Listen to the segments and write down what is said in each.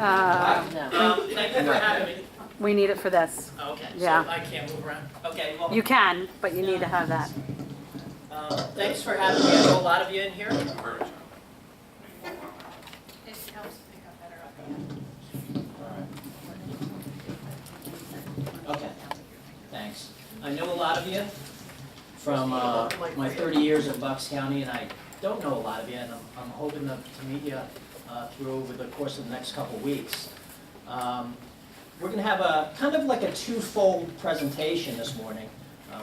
Thank you for having me. We need it for this. Okay, so Yeah. I can't move around. Okay, well, You can, but you need to have that. thanks for having me. I know a lot of you in here. It helps pick up better up Okay, thanks. I know a lot of you from my 30 years in Bucks County, and I don't know a lot of you, and I'm hoping to meet you through over the course of the next couple weeks. We're going to have a kind of like a twofold presentation this morning.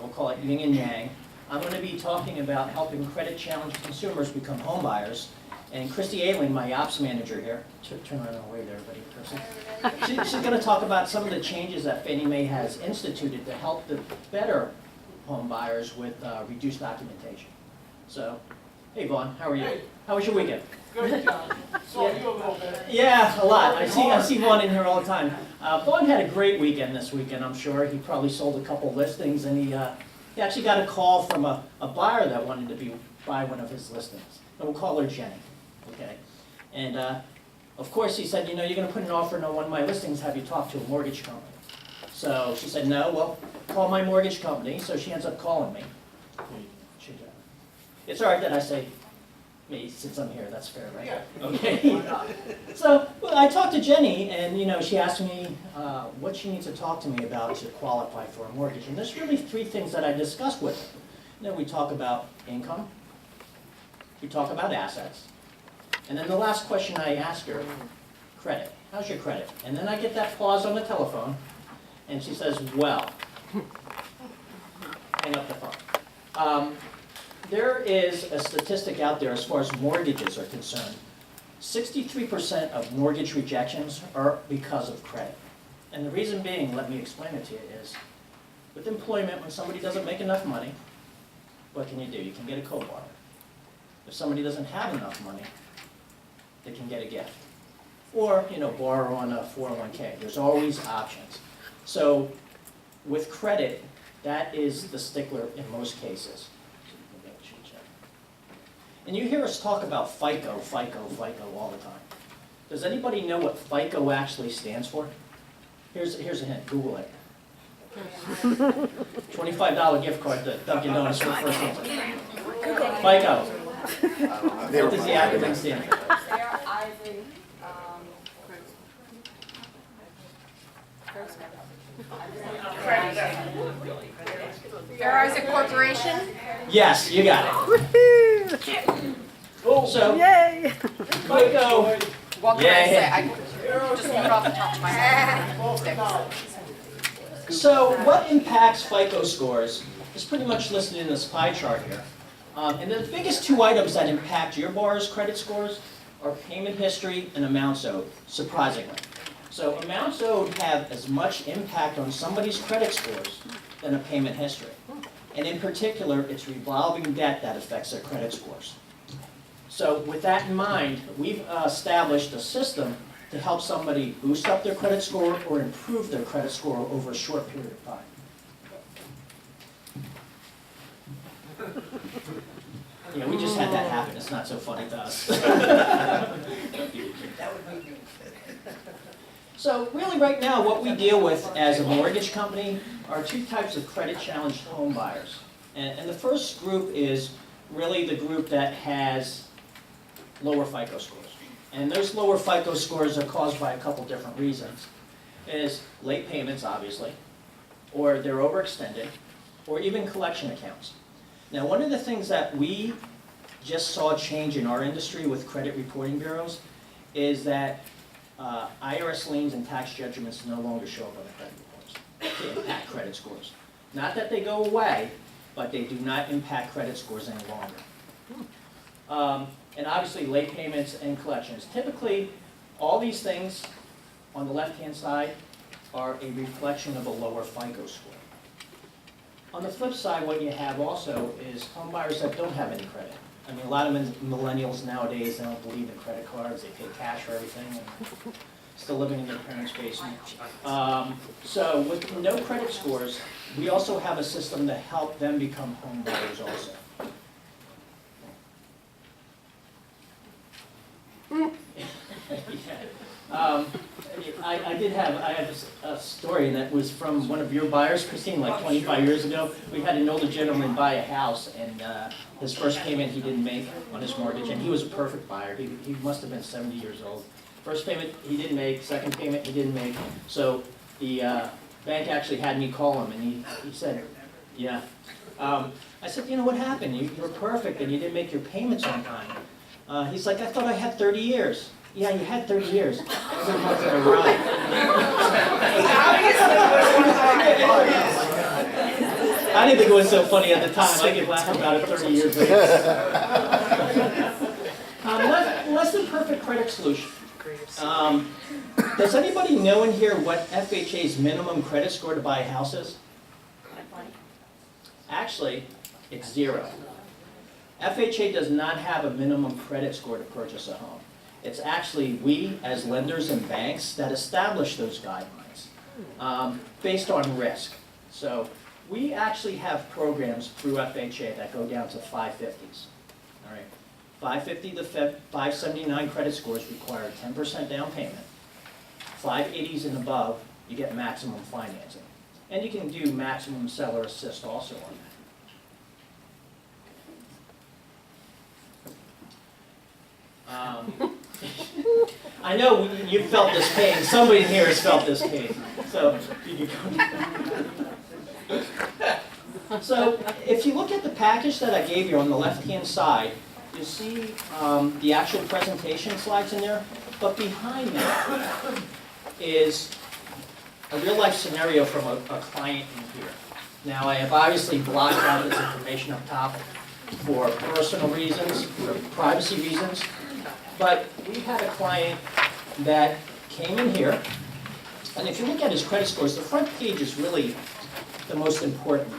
We'll call it yin and yang. I'm going to be talking about helping credit-challenged consumers become home buyers. And Christy Ailing, my ops manager here, turn around and wave there, everybody, person. She's going to talk about some of the changes that Fannie Mae has instituted to help the better home buyers with reduced documentation. So, hey Vaughn, how are you? Hey. How was your weekend? Good, John. Saw you a little bit. Yeah, a lot. I see Vaughn in here all the time. Vaughn had a great weekend this weekend, I'm sure. He probably sold a couple listings, and he actually got a call from a buyer that wanted to buy one of his listings. And we'll call her Jenny, okay? And of course, he said, you know, you're going to put an offer on one of my listings. Have you talked to a mortgage company? So she said, no. Well, call my mortgage company. So she ends up calling me. It's all right that I say me since I'm here. That's fair, right? Yeah. Okay. So well, I talked to Jenny, and you know, she asked me what she needs to talk to me about to qualify for a mortgage. And there's really three things that I discussed with her. You know, we talk about income, we talk about assets, and then the last question I ask her, credit. How's your credit? And then I get that pause on the telephone, and she says, well, hang up the phone. There is a statistic out there as far as mortgages are concerned. 63% of mortgage rejections are because of credit. And the reason being, let me explain it to you, is with employment, when somebody doesn't make enough money, what can you do? You can get a co-borrower. If somebody doesn't have enough money, they can get a gift. Or, you know, borrow on a 401k. There's always options. So with credit, that is the stickler in most cases. And you hear us talk about FICO, FICO, FICO all the time. Does anybody know what FICO actually stands for? Here's a hint, Google it. $25 gift card to Dunkin' Donuts for the first answer. FICO. What does the acronym stand for? Sarah Isaac, Fair Isaac Corporation? Yes, you got it. So, Yay! FICO. What can I Yeah. say? I just moved off the top of my head. So what impacts FICO scores is pretty much listed in this pie chart here. And the biggest two items that impact your borrower's credit scores are payment history and amounts owed, surprisingly. So amounts owed have as much impact on somebody's credit scores than a payment history. And in particular, it's revolving debt that affects their credit scores. So with that in mind, we've established a system to help somebody boost up their credit score or improve their credit score over a short period of time. Yeah, we just had that happen. It's not so funny to us. So really right now what we deal with as a mortgage company are two types of credit-challenged home buyers. And the first group is really the group that has lower FICO scores. And those lower FICO scores are caused by a couple different reasons. Is late payments, obviously, or they're overextended, or even collection accounts. Now, one of the things that we just saw change in our industry with credit reporting bureaus is that IRS liens and tax judgments no longer show up on the credit reports to impact credit scores. Not that they go away, but they do not impact credit scores any longer. And obviously late payments and collections. Typically, all these things on the left-hand side are a reflection of a lower FICO score. On the flip side, what you have also is home buyers that don't have any credit. I mean, a lot of millennials nowadays, they don't believe in credit cards, they pay cash for everything, and still living in their parents' basement. So with no credit scores, we also have a system to help them become home buyers also. Yeah. I have a story, and that was from one of your buyers, Christine, like 25 years ago. We had an older gentleman buy a house, and his first payment he didn't make on his mortgage, and he was a perfect buyer. He must have been 70 years old. First payment he didn't make, second payment he didn't make. So the bank actually had me call him, and he said, yeah. I said, you know, what happened? You were perfect, and you didn't make your payments on time. He's like, I thought I had 30 years. Yeah, you had 30 years. Every month in a row. I didn't think it was so funny at the time. I could laugh about it 30 years later. Less than perfect credit solution. Does anybody know in here what FHA's minimum credit score to buy a house is? Actually, it's 0. FHA does not have a minimum credit score to purchase a home. It's actually we, as lenders and banks, that establish those guidelines based on risk. So we actually have programs through FHA that go down to 550s. All right, 550 to 579 credit scores require a 10% down payment. 580s and above, you get maximum financing. And you can do maximum seller assist also on that. I know you felt this pain. Somebody here has felt this pain. So, you can go. So if you look at the package that I gave you on the left-hand side, you see the actual presentation slides in there. But behind that is a real-life scenario from a client in here. Now, I have obviously blocked out this information up top for personal reasons, for privacy reasons. But we had a client that came in here, and if you look at his credit scores, the front page is really the most important.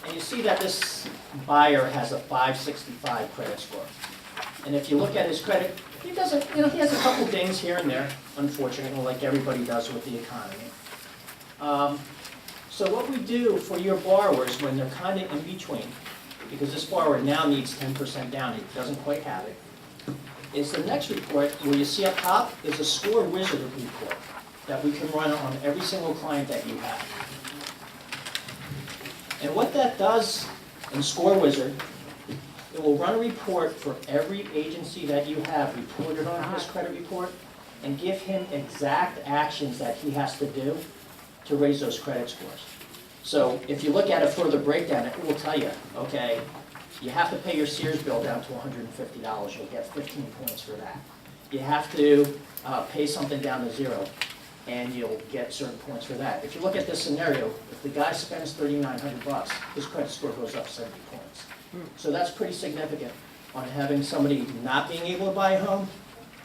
And you see that this buyer has a 565 credit score. And if you look at his credit, he doesn't, you know, he has a couple dings here and there, unfortunately, like everybody does with the economy. So what we do for your borrowers when they're kind of in between, because this borrower now needs 10% down, he doesn't quite have it, is the next report where you see up top is a Score Wizard report that we can run on every single client that you have. And what that does in Score Wizard, it will run a report for every agency that you have reported on his credit report and give him exact actions that he has to do to raise those credit scores. So if you look at a further breakdown, it will tell you, okay, you have to pay your Sears bill down to $150. You'll get 15 points for that. You have to pay something down to 0, and you'll get certain points for that. If you look at this scenario, if the guy spends $3,900, his credit score goes up 70 points. So that's pretty significant on having somebody not being able to buy a home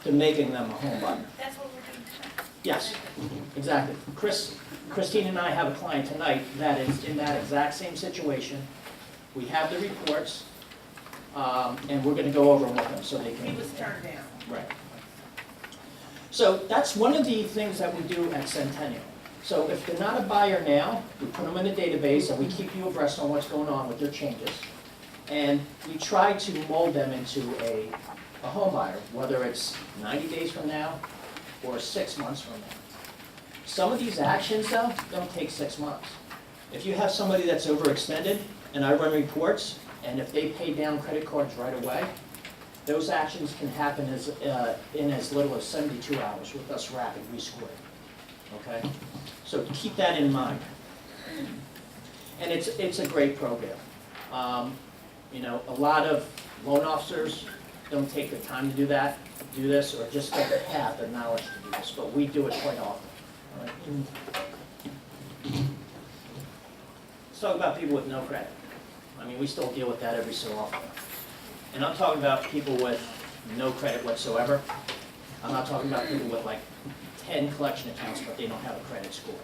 to making them a home buyer. That's what we're doing tonight. Yes, exactly. Christine and I have a client tonight that is in that exact same situation. We have the reports, and we're going to go over them with them so they can. He was turned down. Right. So that's one of the things that we do at Centennial. So if they're not a buyer now, we put them in a database and we keep you abreast on what's going on with their changes. And we try to mold them into a home buyer, whether it's 90 days from now or 6 months from now. Some of these actions, though, don't take 6 months. If you have somebody that's overextended, and I run reports, and if they pay down credit cards right away, those actions can happen in as little as 72 hours with us rapid rescoring. Okay? So keep that in mind. And it's a great program. You know, a lot of loan officers don't take the time to do this, or just don't have the knowledge to do this, but we do it quite often. All right? Let's talk about people with no credit. I mean, we still deal with that every so often. And I'm talking about people with no credit whatsoever. I'm not talking about people with like 10 collection accounts, but they don't have a credit score.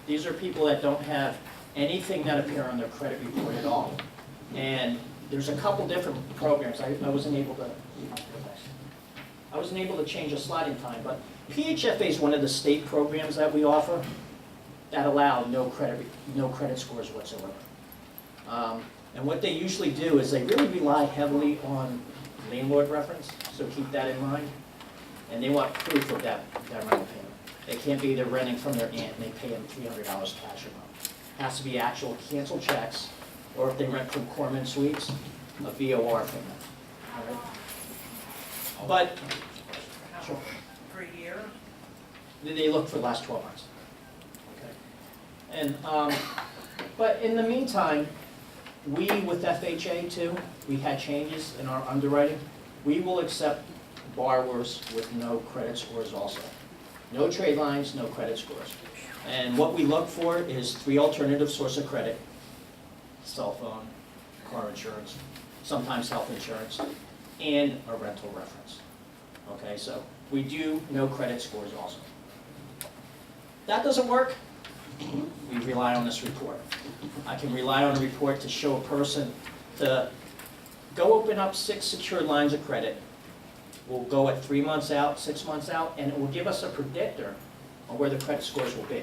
These are people that don't have anything that appear on their credit report at all. And there's a couple different programs. I wasn't able to change a sliding time, but PHFA is one of the state programs that we offer that allow no credit scores whatsoever. And what they usually do is they really rely heavily on landlord reference, so keep that in mind. and they want proof of that rental payment. They can't be they're renting from their aunt and they pay them $300 cash a month. Has to be actual canceled checks, or if they rent from Corman Suites, a VOR from them. All right? But, sure. For a year? They look for the last 12 months. Okay. And, but in the meantime, we, with FHA too, we had changes in our underwriting. We will accept borrowers with no credit scores also. No trade lines, no credit scores. And what we look for is 3 alternative sources of credit: cell phone, car insurance, sometimes health insurance, and a rental reference. Okay, so we do no credit scores also. That doesn't work, we rely on this report. I can rely on a report to show a person to go open up 6 secured lines of credit. We'll go at 3 months out, 6 months out, and it will give us a predictor on where the credit scores will be.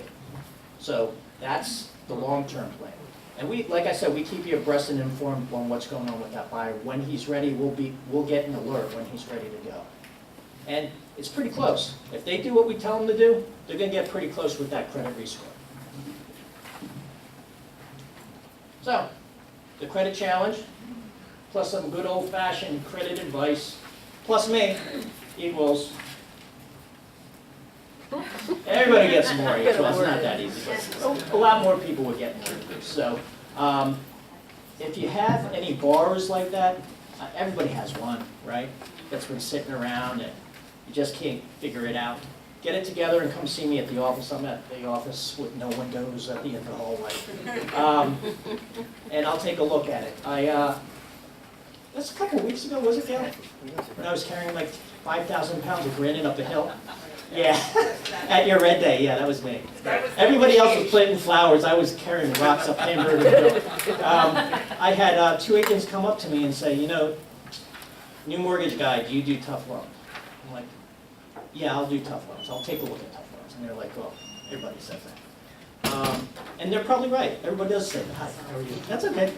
So that's the long-term plan. And we, like I said, we keep you abreast and informed on what's going on with that buyer. When he's ready, we'll get an alert when he's ready to go. And it's pretty close. If they do what we tell them to do, they're gonna get pretty close with that credit rescore. So, the credit challenge, plus some good old-fashioned credit advice, plus me, equals everybody gets a mortgage. Well, it's not that easy, but a lot more people would get mortgages. So, if you have any borrowers like that, everybody has one, right? That's been sitting around and you just can't figure it out. Get it together and come see me at the office. I'm at the office with no windows at the end of the hallway. And I'll take a look at it. That's a couple of weeks ago, was it, Gail? When I was carrying like 5,000 pounds of granite up the hill. Yeah, at your Red Day, yeah, that was me. Everybody else was planting flowers, I was carrying rocks up Hamburg Hill. I had 2 agents come up to me and say, you know, new mortgage guy, do you do tough loans? I'm like, yeah, I'll do tough loans, I'll take a look at tough loans. And they're like, oh, everybody says that. And they're probably right, everybody does say that. Hi, how are you? That's okay.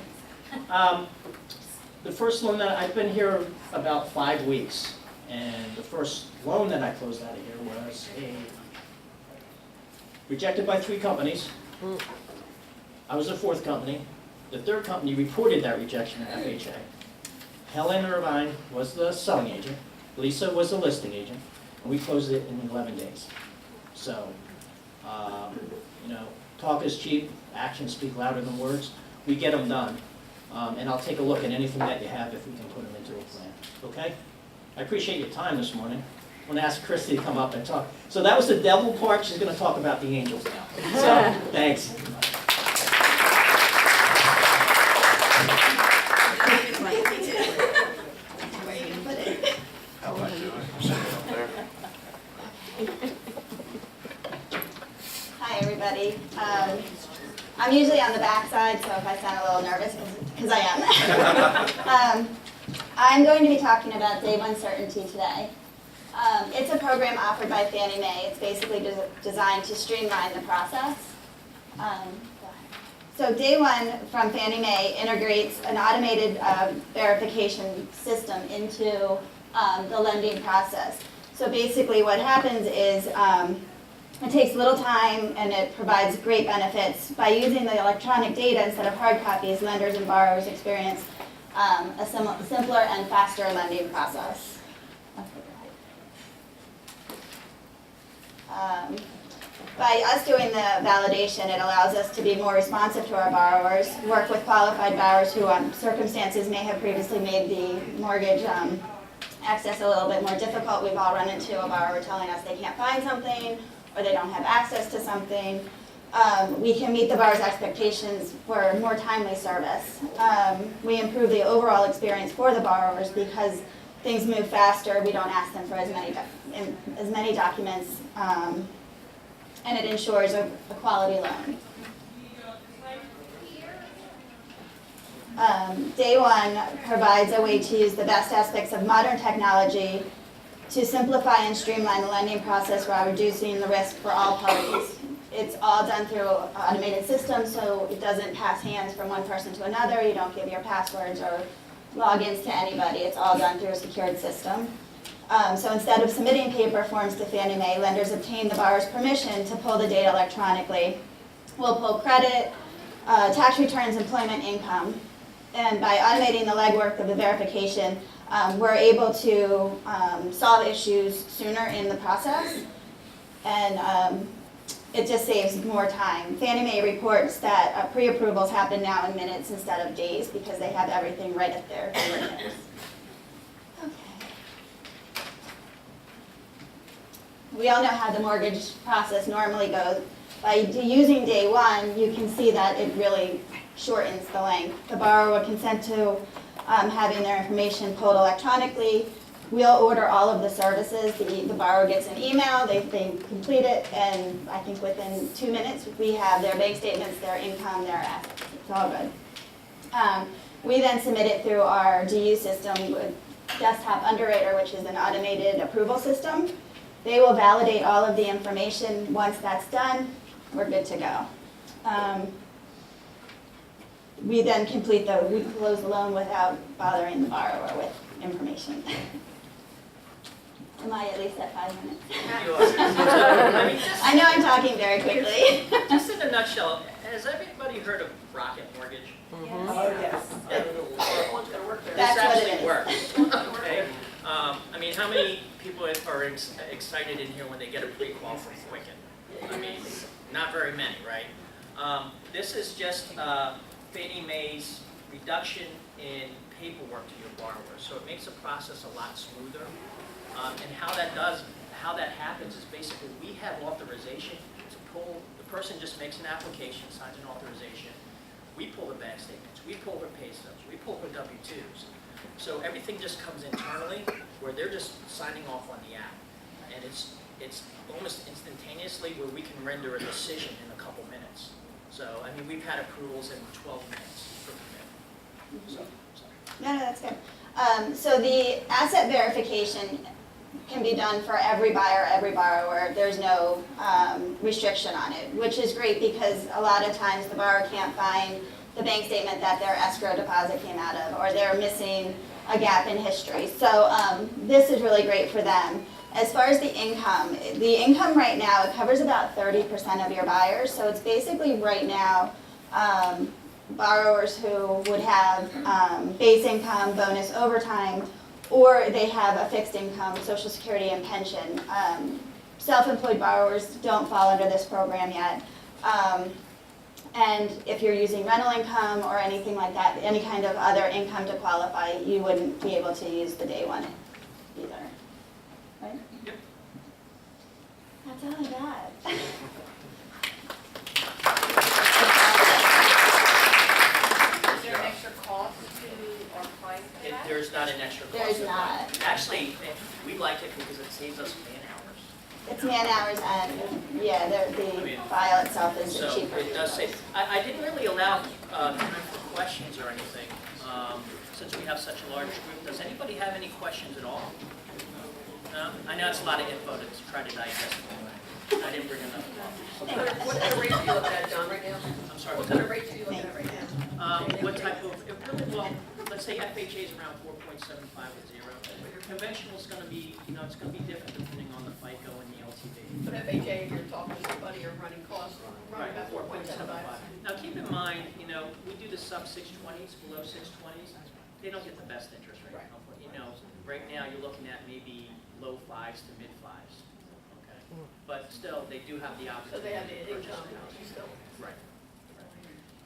The first loan that, I've been here about 5 weeks. And the first loan that I closed out of here was rejected by 3 companies. I was the 4th company. The 3rd company reported that rejection to FHA. Helen Irvine was the selling agent. Lisa was the listing agent. And we closed it in 11 days. So, you know, talk is cheap, actions speak louder than words. We get them done. And I'll take a look at anything that you have if we can put them into a plan. Okay? I appreciate your time this morning. I'm going to ask Christy to come up and talk. So that was the devil part. She's going to talk about the angels now. So, thanks. Hi, everybody. I'm usually on the back side, so if I sound a little nervous, because I am. I'm going to be talking about Day One Certainty today. It's a program offered by Fannie Mae. It's basically designed to streamline the process. So Day One from Fannie Mae integrates an automated verification system into the lending process. So basically what happens is it takes little time and it provides great benefits. By using the electronic data instead of hard copies, lenders and borrowers experience a simpler and faster lending process. By us doing the validation, it allows us to be more responsive to our borrowers, work with qualified borrowers who circumstances may have previously made the mortgage access a little bit more difficult. We've all run into a borrower telling us they can't find something or they don't have access to something. We can meet the borrower's expectations for more timely service. We improve the overall experience for the borrowers because things move faster. We don't ask them for as many documents, and it ensures a quality loan. Day One provides a way to use the best aspects of modern technology to simplify and streamline the lending process while reducing the risk for all parties. It's all done through an automated system, so it doesn't pass hands from one person to another. You don't give your passwords or logins to anybody. It's all done through a secured system. So instead of submitting paper forms to Fannie Mae, lenders obtain the borrower's permission to pull the data electronically. We'll pull credit, tax returns, employment income. And by automating the legwork of the verification, we're able to solve issues sooner in the process. And it just saves more time. Fannie Mae reports that pre-approvals happen now in minutes instead of days because they have everything right at their fingertips. Okay. We all know how the mortgage process normally goes. By using day one, you can see that it really shortens the length. The borrower will consent to having their information pulled electronically. We'll order all of the services. The borrower gets an email, they complete it, and I think within 2 minutes, we have their bank statements, their income, their assets. It's all good. We then submit it through our GU system with Desktop Underwriter, which is an automated approval system. They will validate all of the information. Once that's done, we're good to go. We then we close the loan without bothering the borrower with information. Am I at least at 5 minutes? You are. I mean, I know I'm talking very quickly. just in a nutshell, has everybody heard of Rocket Mortgage? Oh, yes. Everyone's gonna work there. That's This what it actually is. works, okay? I mean, how many people are excited in here when they get a pre-qual from Quicken? I mean, not very many, right? This is just Fannie Mae's reduction in paperwork to your borrower, so it makes the process a lot smoother. And how that happens is basically we have authorization to pull, the person just makes an application, signs an authorization, we pull the bank statements, we pull her pay stubs, we pull her W-2s. So everything just comes internally where they're just signing off on the app. And it's almost instantaneously where we can render a decision in a couple minutes. So, I mean, we've had approvals in 12 minutes for the So, No, that's good. So the asset verification can be done for every buyer, every borrower. There's no restriction on it, which is great because a lot of times the borrower can't find the bank statement that their escrow deposit came out of, or they're missing a gap in history. So this is really great for them. As far as the income right now, it covers about 30% of your buyers. So it's basically right now borrowers who would have base income, bonus overtime, or they have a fixed income, Social Security and pension. Self-employed borrowers don't fall under this program yet. And if you're using rental income or anything like that, any kind of other income to qualify, you wouldn't be able to use the day one either. Right? Yep. That's all I got. Is there an extra cost to our clients for that? There's not an extra cost. There's not. Actually, we like it because it saves us man hours. It's man hours and, yeah, the file itself is So cheaper. it does save. I didn't really allow time for questions or anything, since we have such a large group. Does anybody have any questions at all? No? I know it's a lot of info to try to digest. I didn't bring enough. What kind of rate are you looking at, John, right now? I'm sorry, What what's kind that? of rate are you looking at right now? What type of, well, let's say FHA is around 4.75 with zero. Conventional is going to be, it's going to be different depending on the FICO and the LTV. But FHA, if you're talking to somebody, you're running costs, Right, running about 4.75. Now, keep in mind, we do the sub 620s, below 620s. They don't get the best interest rate. Right. Right now, you're looking at maybe low 5s to mid 5s. Okay, but still, they do have the opportunity. So they have the to purchase income, it. you still. Right.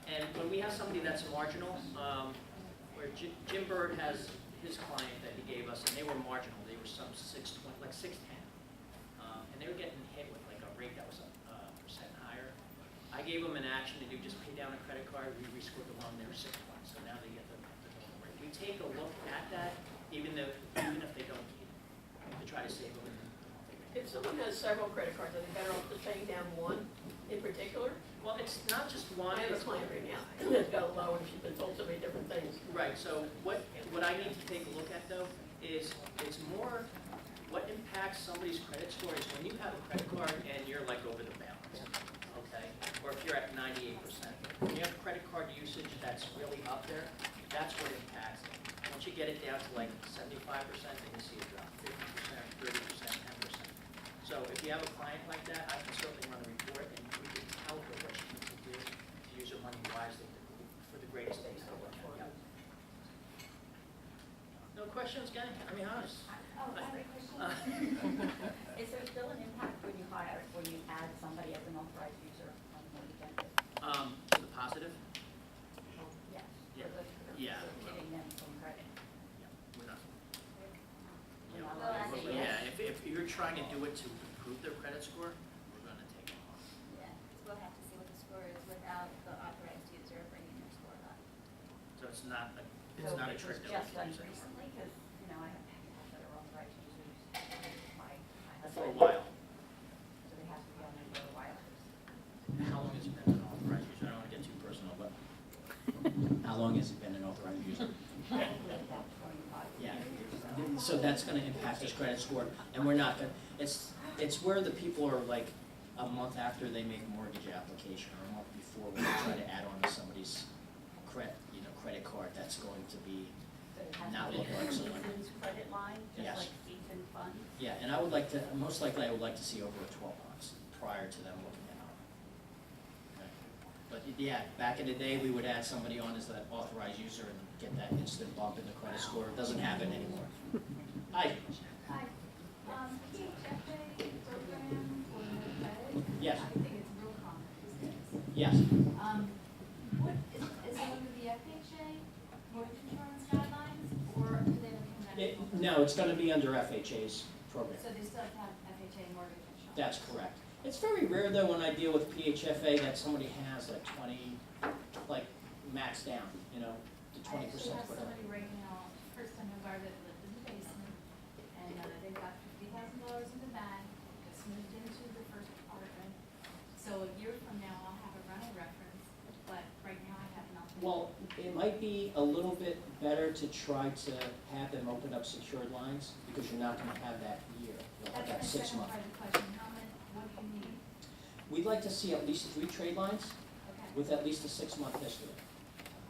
And when we have somebody that's marginal, where Jim Bird has his client that he gave us, and they were marginal, they were some 620, like 610. And they were getting hit with like a rate that was a percent higher. I gave them an action to do, just pay down a credit card, we rescored the loan, they were 6 points, so now they get the normal rate. We take a look at that, even if they don't keep it, to try to save them. If someone has several credit cards, are they better off just paying down one in particular? Well, it's not just one. I have a client right now that's got a low and she's been told so many different things. Right, so what I need to take a look at though is it's more what impacts somebody's credit score is when you have a credit card and you're like over the balance, okay? Or if you're at 98%. When you have credit card usage that's really up there, that's what impacts it. Once you get it down to like 75%, then you see a drop, 50%. So if you have a client like that, I can certainly run a report and we can tell her what she needs to do to use her money wisely for the greatest days to work out. Yep. No questions, gang? I mean, honest. Oh, I have a question. Is there still an impact when you hire, when you add somebody as an authorized user on the agenda? To the positive? Yes. Yeah. For Yeah. giving them some credit. Yeah, we're not. You're not Yeah, allowed to say yes. if you're trying to do it to improve their credit score, we're gonna take them off. Yeah, we'll have to see what the score is without the authorized user bringing their score up. So it's not a So trick it was that just we done can use anymore. recently, because, you know, I have that are authorized users. My For a husband- while. So they have to be on there for a while. How long has it been an authorized user? I don't wanna get too personal, but how long has it been an authorized user? Probably about 25 Yeah. years. So that's gonna impact his credit score, and we're not gonna, it's where the people are like a month after they make a mortgage application, or a month before, when they try to add on to somebody's credit card, that's going to be, But it has Not to be look like a someone. season's credit line, just Yes. like season fund. yeah, and I would like to, most likely I would like to see over 12 months prior to them looking it up. Okay. But yeah, back in the day, we would add somebody on as that authorized user and get that instant bump in the credit score. It doesn't happen anymore. Hi. Hi, PHFA program for the credit. Yes. I think it's real common these days. Yes. What, is it under the FHA mortgage insurance guidelines, or do they have a conventional? No, it's gonna be under FHA's program. So they still have to have FHA mortgage insurance? That's correct. It's very rare though when I deal with PHFA that somebody has like 20, like maxed down, the 20%, I actually have whatever. somebody right now, first-time homebuyer that lived in the basement, and they got $50,000 in the bank, just moved into the first apartment. So a year from now, I'll have a rental reference, but right now I have nothing. Well, it might be a little bit better to try to have them open up secured lines because you're not gonna have that year, you'll have that That's 6 my month. second part of the question, how many, what do you need? We'd like to see at least 3 trade lines Okay. with at least a 6-month history.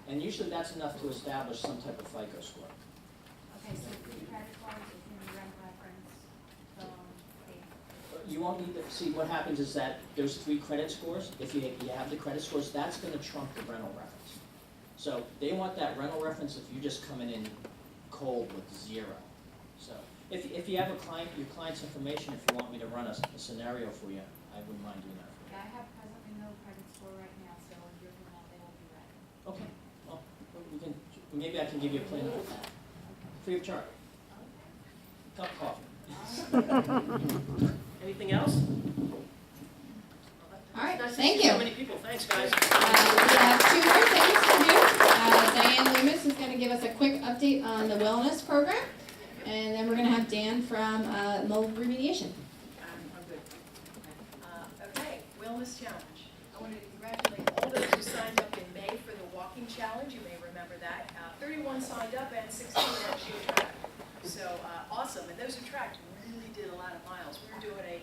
And usually that's enough to establish some type of FICO score. Okay, so the credit cards, it's in the rent reference, okay. You won't need to, see what happens is that there's 3 credit scores. If you have the credit scores, that's gonna trump the rental reference. So they want that rental reference if you're just coming in cold with 0. So if you have a client, your client's information, if you want me to run a scenario for you, I wouldn't mind doing that for Yeah, I have presently no credit score right now, so a year from now, they will be ready. you. Okay, well, maybe I can give you a plan of that, free of charge. Cup of coffee. Anything else? All right, Nice to thank see so you. many people, thanks guys. We have 2 more things to do. Diane Loomis is going to give us a quick update on the wellness program, and then we're going to have Dan from mold remediation. I'm good. Okay, Wellness Challenge. I want to congratulate all those who signed up in May for the walking challenge. You may remember that. 31 signed up and 16 actually tracked. So awesome. And those who tracked really did a lot of miles. We were doing a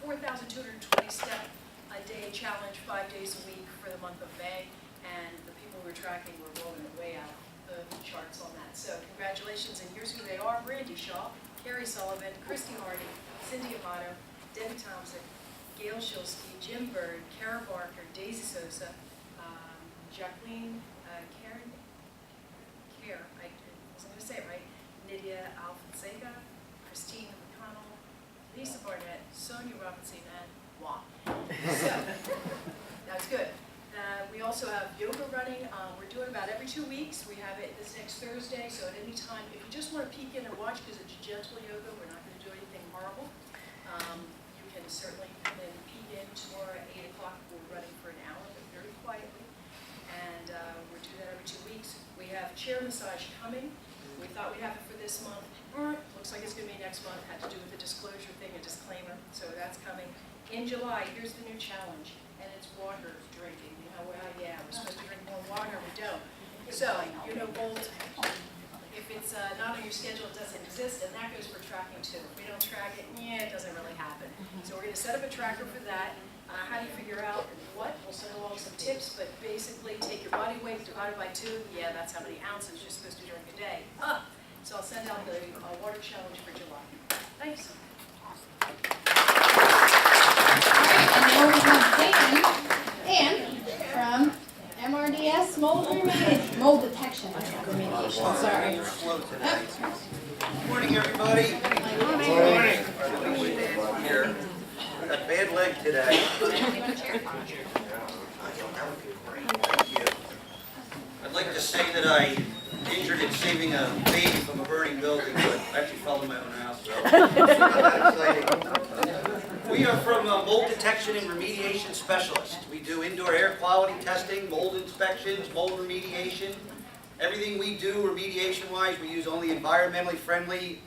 4,220 step a day challenge 5 days a week for the month of May. And the people we were tracking were rolling it way out the charts on that. So congratulations, and here's who they are: Brandy Shaw, Carrie Sullivan, Christy Hardy, Cindy Amato, Debbie Thompson, Gail Shilsky, Jim Bird, Kara Barker, Daisy Sosa, Jacqueline, Karen, I wasn't going to say it right, Nydia Alfonseca, Christine McConnell, Lisa Barnett, Sonia Robinson, and Juan. So, that's good. We also have yoga running. We're doing about every 2 weeks. We have it this next Thursday, so at any time, if you just want to peek in and watch, because it's gentle yoga, we're not going to do anything horrible. You can certainly come in and peek in tomorrow at 8 o'clock. We're running for an hour, but very quietly. And we're doing that every 2 weeks. We have chair massage coming. We thought we'd have it for this month. Looks like it's going to be next month. Had to do with the disclosure thing, a disclaimer. So that's coming. In July, here's the new challenge, and it's water drinking. You know, well, yeah, we're supposed to drink more water, we don't. So, gold, if it's not on your schedule, it doesn't exist, and that goes for tracking too. If we don't track it, it doesn't really happen. So we're going to set up a tracker for that. How do you figure out what? We'll send along some tips, but basically take your body weight divided by 2. Yeah, that's how many ounces you're supposed to drink a day. So I'll send out the water challenge for July. Thanks. today. You want a chair? That would be great, thank you. I'd like to say that I injured in saving a baby from a burning building, but I actually fell in my own house, so it's not that exciting. We are from Mold Detection and Remediation Specialists. We do indoor air quality testing, mold inspections, mold remediation. Everything we do remediation-wise, we use only environmentally friendly,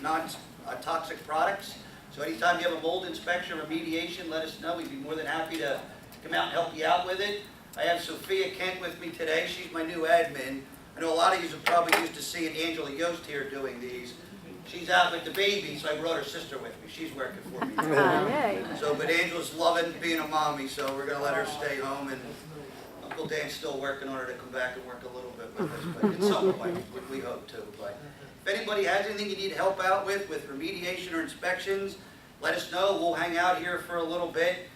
non-toxic products. So anytime you have a mold inspection or remediation, let us know. We'd be more than happy to come out and help you out with it. I have Sophia Kent with me today. She's my new admin. I know a lot of you are probably used to seeing Angela Yost here doing these. She's out with the baby, so I brought her sister with me. She's working for me. Yay. So, but Angela's loving being a mommy, so we're going to let her stay home. And Uncle Dan's still working on her to come back and work a little bit with us, but at some point, we hope to. But if anybody has anything you need help out with remediation or inspections, let us know. We'll hang out here for a little bit.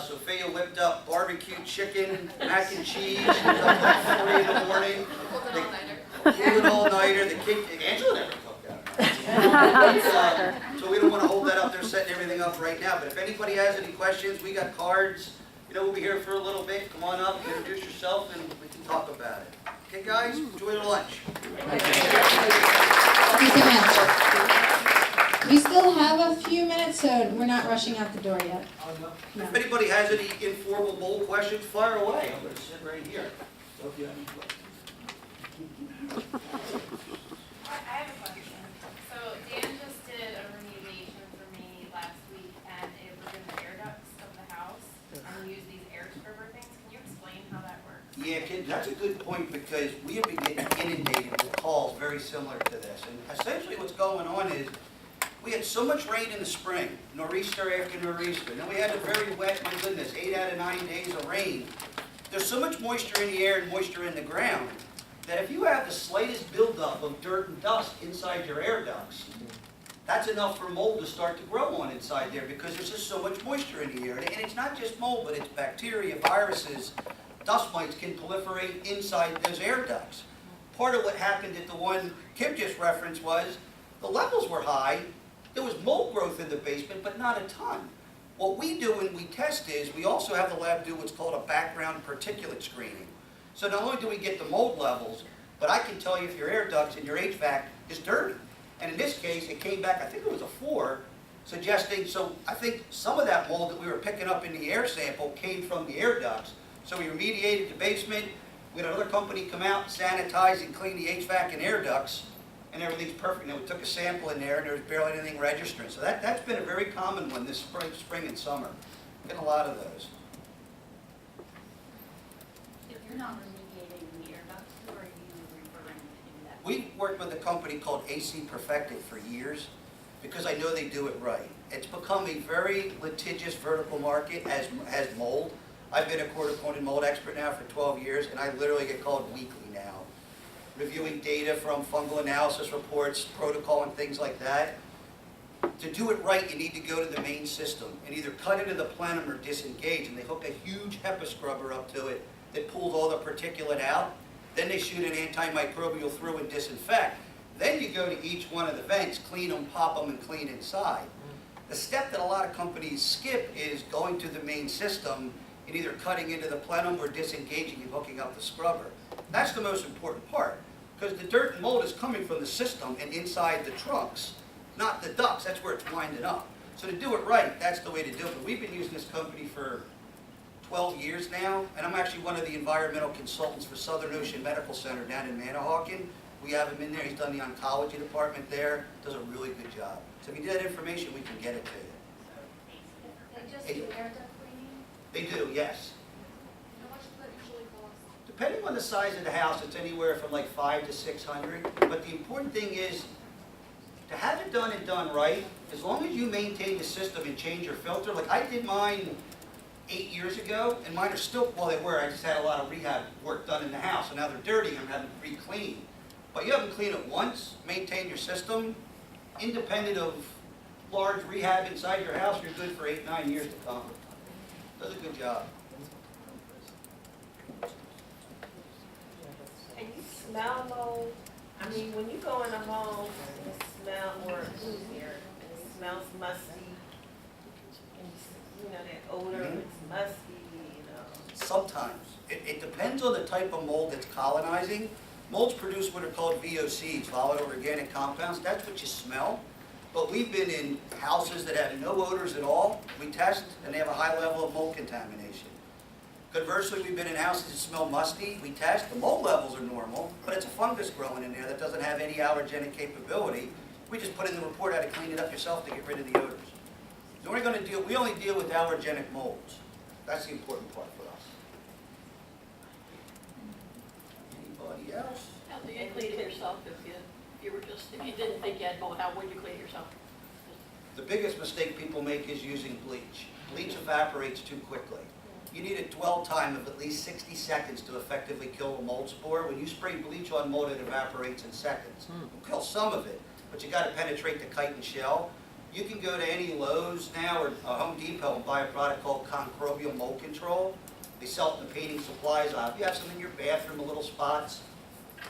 Sophia whipped up barbecue chicken, mac and cheese. She was up like 3 in the morning. Pulled an all-nighter. The kid, Angela never cooked that. So we don't want to hold that up. They're setting everything up right now. But if anybody has any questions, we got cards. You know, we'll be here for a little bit. Come on up, introduce yourself, and we can talk about it. Okay, guys? Enjoy your lunch. Thank you so much. We still have a few minutes, so we're not rushing out the door yet. No. If anybody has any informal mold questions, fire away. I'm going to sit right here. So if you have any questions. I have a question. So Dan just did a remediation for me last week, and it was in the air ducts of the house, and we use these air scrubber things. Can you explain how that works? Yeah, Kim, that's a good point because we have been getting inundated with calls very similar to this. And essentially what's going on is we had so much rain in the spring, nor'easter after nor'easter. Then we had a very wet, my goodness, 8 out of 9 days of rain. There's so much moisture in the air and moisture in the ground that if you have the slightest buildup of dirt and dust inside your air ducts, that's enough for mold to start to grow on inside there because there's just so much moisture in the air. And it's not just mold, but it's bacteria, viruses, dust mites can proliferate inside those air ducts. Part of what happened at the one Kim just referenced was the levels were high. There was mold growth in the basement, but not a ton. What we do when we test is we also have the lab do what's called a background particulate screening. So not only do we get the mold levels, but I can tell you if your air ducts and your HVAC is dirty. And in this case, it came back, I think it was a 4, suggesting, so I think some of that mold that we were picking up in the air sample came from the air ducts. So we remediated the basement, we had another company come out, sanitize and clean the HVAC and air ducts, and everything's perfect. Now we took a sample in there and there was barely anything registering. So that's been a very common one this spring and summer. Getting a lot of those. If you're not remediating the air ducts, who are you referring to do that? We worked with a company called AC Perfected for years because I know they do it right. It's become a very litigious vertical market as mold. I've been a court-appointed mold expert now for 12 years, and I literally get called weekly now, reviewing data from fungal analysis reports, protocol, and things like that. To do it right, you need to go to the main system and either cut into the plenum or disengage, and they hook a huge HEPA scrubber up to it that pulls all the particulate out. Then they shoot an antimicrobial through and disinfect. Then you go to each one of the vents, clean them, pop them, and clean inside. The step that a lot of companies skip is going to the main system and either cutting into the plenum or disengaging and hooking up the scrubber. That's the most important part, because the dirt and mold is coming from the system and inside the trunks, not the ducts. That's where it's winding up. So to do it right, that's the way to do it. But we've been using this company for 12 years now, and I'm actually one of the environmental consultants for Southern Ocean Medical Center down in Manahawkin. We have him in there. He's done the oncology department there. Does a really good job. So if you need that information, we can get it to you. They just do air duct cleaning? They do, yes. How much does that usually cost? Depending on the size of the house, it's anywhere from like $500 to $600. But the important thing is to have it done and done right. As long as you maintain the system and change your filter, like I did mine 8 years ago, and mine are still, well, they were. I just had a lot of rehab work done in the house, and now they're dirty. I'm having to re-clean. But you have them clean it once, maintain your system, independent of large rehab inside your house. You're good for 8, 9 years to come. Does a good job. And you smell mold? I mean, when you go in a home and it smells, or here, and it smells musty, you know, that odor, Mhm. it's musky, you know. Sometimes. It depends on the type of mold that's colonizing. Molds produce what are called VOCs, volatile organic compounds. That's what you smell. But we've been in houses that have no odors at all. We test, and they have a high level of mold contamination. Conversely, we've been in houses that smell musty. We test, the mold levels are normal, but it's a fungus growing in there that doesn't have any allergenic capability. We just put in the report how to clean it up yourself to get rid of the odors. So we only deal with allergenic molds. That's the important part for us. Anybody else? How do you clean it yourself if you didn't think you had mold, how would you clean it yourself? The biggest mistake people make is using bleach. Bleach evaporates too quickly. You need a dwell time of at least 60 seconds to effectively kill a mold spore. When you spray bleach on mold, it evaporates in seconds. It'll kill some of it, but you got to penetrate the chitin shell. You can go to any Lowe's now or Home Depot and buy a product called Concrobial Mold Control. They sell it in the painting supplies aisle. If you have some in your bathroom, the little spots,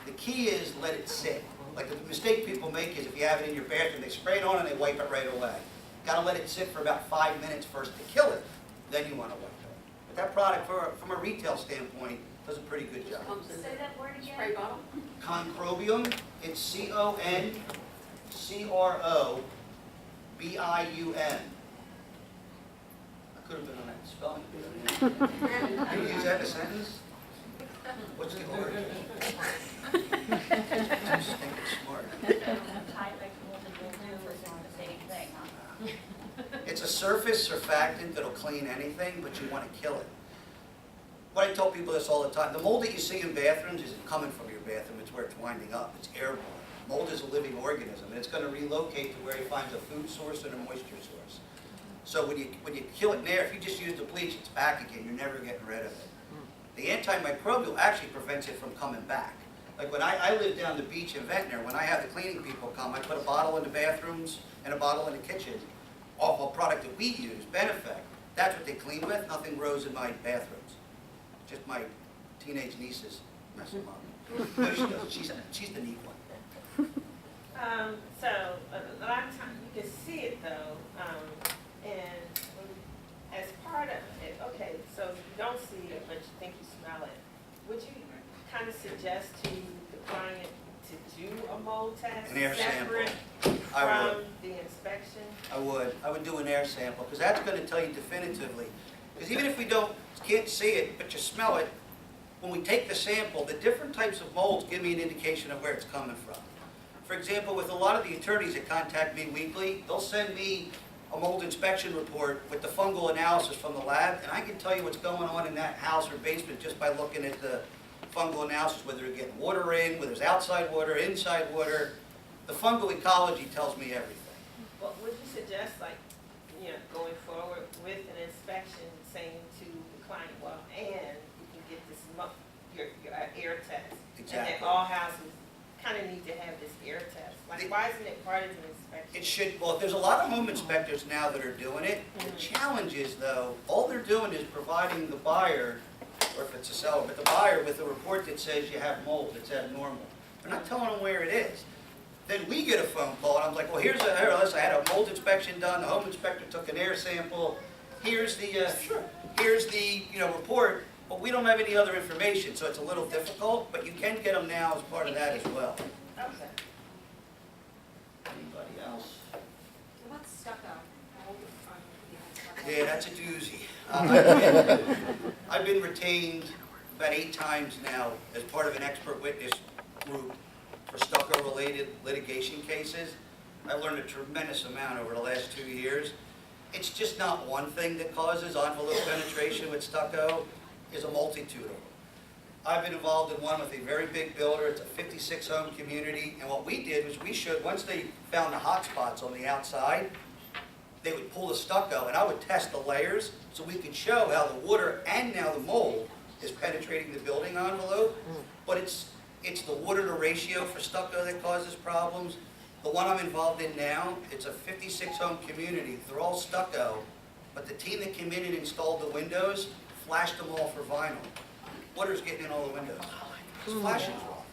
the key is let it sit. Like the mistake people make is if you have it in your bathroom, they spray it on and they wipe it right away. Got to let it sit for about 5 minutes first to kill it. Then you want to wipe it. But that product, from a retail standpoint, does a pretty good job. Comes in Say that word again. spray bottle? Concrobium, it's CONCROBIUM. I could have been on that spelling bee. Can you use that in a sentence? What's the origin? I just think it's smart. Type mold and mildew is the same thing, huh? It's a surface surfactant that'll clean anything, but you want to kill it. But I tell people this all the time. The mold that you see in bathrooms isn't coming from your bathroom. It's where it's winding up. It's airborne. Mold is a living organism, and it's going to relocate to where it finds a food source and a moisture source. So when you kill it in there, if you just use the bleach, it's back again. You're never getting rid of it. The antimicrobial actually prevents it from coming back. Like when I live down the beach in Ventnor, when I have the cleaning people come, I put a bottle in the bathrooms and a bottle in the kitchen off a product that we use, Benefect. That's what they clean with. Nothing grows in my bathrooms. Just my teenage nieces mess them up. No, she doesn't. She's the neat one. So, a lot of times, you can see it though, and as part of it, okay, so you don't see it, but you think you smell it. Would you kind of suggest to the client to do a mold test? An air sample. Separate I would. from the inspection? I would do an air sample, because that's going to tell you definitively. Because even if we can't see it, but you smell it, when we take the sample, the different types of molds give me an indication of where it's coming from. For example, with a lot of the attorneys that contact me weekly, they'll send me a mold inspection report with the fungal analysis from the lab, and I can tell you what's going on in that house or basement just by looking at the fungal analysis, whether they're getting water in, whether there's outside water, inside water. The fungal ecology tells me everything. Well, would you suggest, like, you know, going forward with an inspection, saying to the client, well, and you can get this, your air test? And Exactly. that all houses kind of need to have this air test. Like, why isn't it part of the inspection? It should, well, there's a lot of home inspectors now that are doing it. The challenge is, though, all they're doing is providing the buyer, or if it's a seller, but the buyer with a report that says you have mold, it's abnormal. They're not telling them where it is. Then we get a phone call, and I'm like, well, listen, I had a mold inspection done, the home inspector took an air sample, here's the report, but we don't have any other information, so it's a little difficult, but you can get them now as part of that as well. Okay. Anybody else? What's stucco? Yeah, that's a doozy. I've been retained about 8 times now as part of an expert witness group for stucco-related litigation cases. I've learned a tremendous amount over the last 2 years. It's just not one thing that causes envelope penetration with stucco. Is a multitude of them. I've been involved in one with a very big builder. It's a 56-home community, and what we did was we showed, once they found the hot spots on the outside, they would pull the stucco, and I would test the layers so we could show how the water and now the mold is penetrating the building envelope. But it's the water to ratio for stucco that causes problems. The one I'm involved in now, it's a 56-home community. They're all stucco, but the team that came in and installed the windows flashed them all for vinyl. Water's getting in all the windows. This flashing's wrong.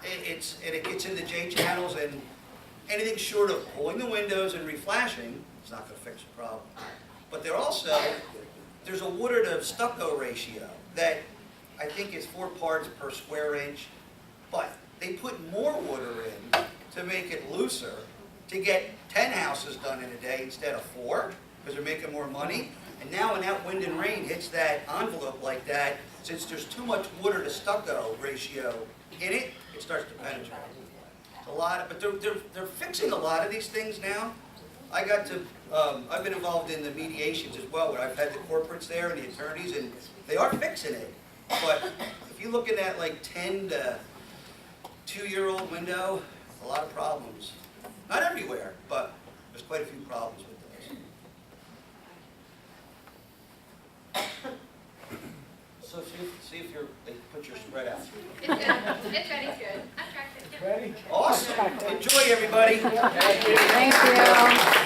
It gets in the J channels, and anything short of pulling the windows and reflashing, it's not gonna fix the problem. But they're also, there's a water to stucco ratio that I think is 4 parts per square inch, but they put more water in to make it looser, to get 10 houses done in a day instead of 4, because they're making more money. And now when that wind and rain hits that envelope like that, since there's too much water to stucco ratio in it, it starts to penetrate. It's a lot, but they're fixing a lot of these things now. I got to, I've been involved in the mediations as well, where I've had the corporates there and the attorneys, and they are fixing it. But if you're looking at like 10 to 2-year-old window, a lot of problems. Not everywhere, but there's quite a few problems with those. So see if you're, they put your spread out. It's good, it's ready, good, I tracked it. Ready? Awesome. Enjoy, everybody. Thank you.